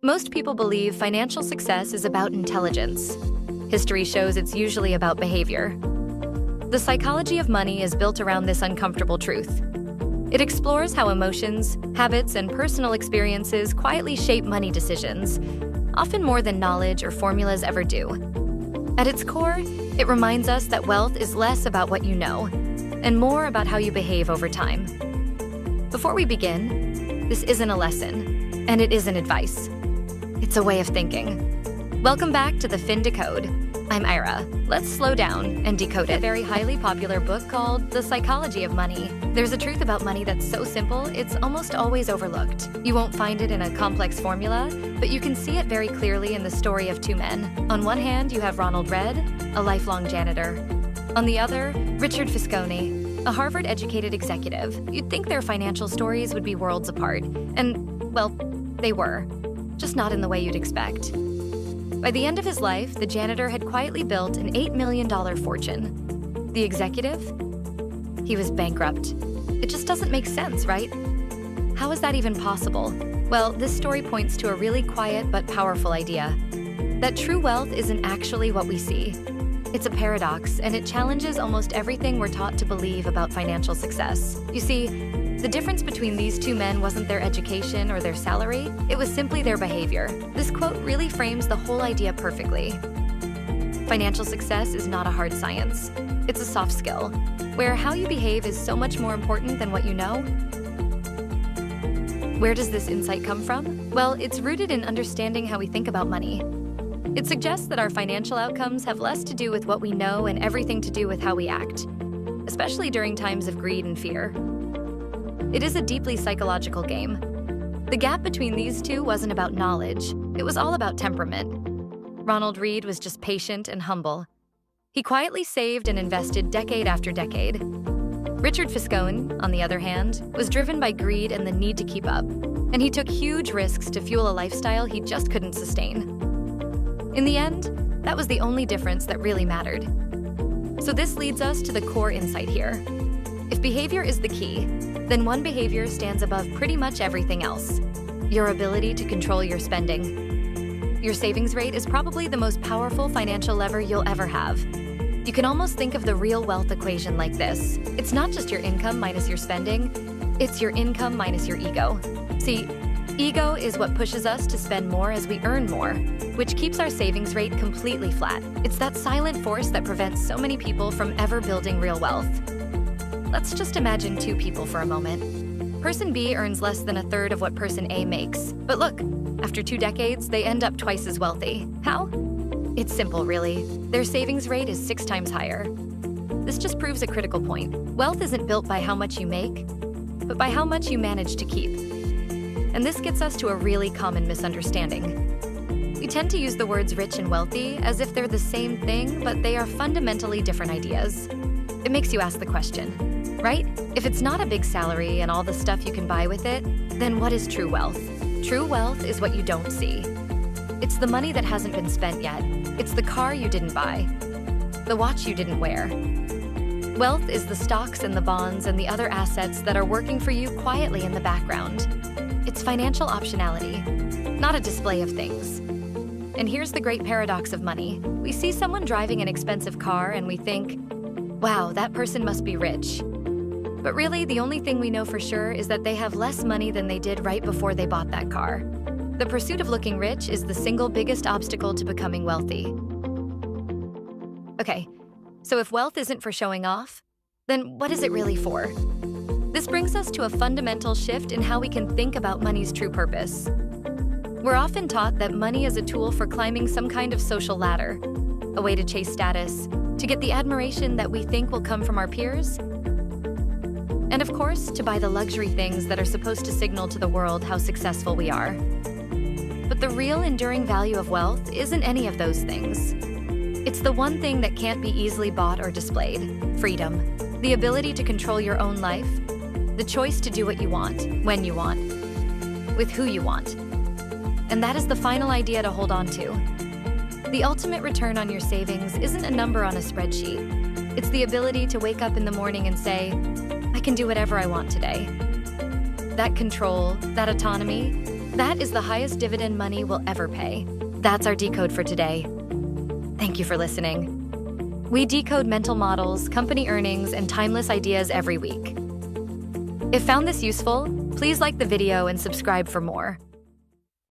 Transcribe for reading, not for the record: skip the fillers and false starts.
Most people believe financial success is about intelligence. History shows it's usually about behavior. The psychology of money is built around this uncomfortable truth. It explores how emotions, habits, and personal experiences quietly shape money decisions, often more than knowledge or formulas ever do. At its core, it reminds us that wealth is less about what you know and more about how you behave over time. Before we begin, this isn't a lesson, and it isn't advice. It's a way of thinking. Welcome back to the FinDecode. I'm Ira. Let's slow down and decode it. A very highly popular book called The Psychology of Money. There's a truth about money that's so simple, it's almost always overlooked. You won't find it in a complex formula, but you can see it very clearly in the story of two men. On one hand, you have Ronald Read, a lifelong janitor. On the other, Richard Fiscone, a Harvard-educated executive. You'd think their financial stories would be worlds apart. And, well, they were. Just not in the way you'd expect. By the end of his life, the janitor had quietly built an $8 million fortune. The executive? He was bankrupt. It just doesn't make sense, right? How is that even possible? Well, this story points to a really quiet but powerful idea. That true wealth isn't actually what we see. It's a paradox, and it challenges almost everything we're taught to believe about financial success. You see, the difference between these two men wasn't their education or their salary, it was simply their behavior. This quote really frames the whole idea perfectly. Financial success is not a hard science. It's a soft skill, where how you behave is so much more important than what you know. Where does this insight come from? Well, it's rooted in understanding how we think about money. It suggests that our financial outcomes have less to do with what we know and everything to do with how we act, especially during times of greed and fear. It is a deeply psychological game. The gap between these two wasn't about knowledge, it was all about temperament. Ronald Read was just patient and humble. He quietly saved and invested decade after decade. Richard Fiscone, on the other hand, was driven by greed and the need to keep up, and he took huge risks to fuel a lifestyle he just couldn't sustain. In the end, that was the only difference that really mattered. So this leads us to the core insight here. If behavior is the key, then one behavior stands above pretty much everything else: your ability to control your spending. Your savings rate is probably the most powerful financial lever you'll ever have. You can almost think of the real wealth equation like this. It's not just your income minus your spending, it's your income minus your ego. See, ego is what pushes us to spend more as we earn more, which keeps our savings rate completely flat. It's that silent force that prevents so many people from ever building real wealth. Let's just imagine two people for a moment. Person B earns less than a third of what person A makes. But look, after 2 decades, they end up twice as wealthy. How? It's simple, really. Their savings rate is 6 times higher. This just proves a critical point. Wealth isn't built by how much you make, but by how much you manage to keep. And this gets us to a really common misunderstanding. We tend to use the words rich and wealthy as if they're the same thing, but they are fundamentally different ideas. It makes you ask the question, right? If it's not a big salary and all the stuff you can buy with it, then what is true wealth? True wealth is what you don't see. It's the money that hasn't been spent yet. It's the car you didn't buy, the watch you didn't wear. Wealth is the stocks and the bonds and the other assets that are working for you quietly in the background. It's financial optionality, not a display of things. And here's the great paradox of money. We see someone driving an expensive car and we think, wow, that person must be rich. But really, the only thing we know for sure is that they have less money than they did right before they bought that car. The pursuit of looking rich is the single biggest obstacle to becoming wealthy. Okay, so if wealth isn't for showing off, then what is it really for? This brings us to a fundamental shift in how we can think about money's true purpose. We're often taught that money is a tool for climbing some kind of social ladder, a way to chase status, to get the admiration that we think will come from our peers, and of course, to buy the luxury things that are supposed to signal to the world how successful we are. But the real enduring value of wealth isn't any of those things. It's the one thing that can't be easily bought or displayed: freedom. The ability to control your own life, the choice to do what you want, when you want, with who you want. And that is the final idea to hold on to. The ultimate return on your savings isn't a number on a spreadsheet. It's the ability to wake up in the morning and say, I can do whatever I want today. That control, that autonomy, That is the highest dividend money will ever pay. That's our decode for today. Thank you for listening. We decode mental models, company earnings, and timeless ideas every week. If found this useful, please like the video and subscribe for more.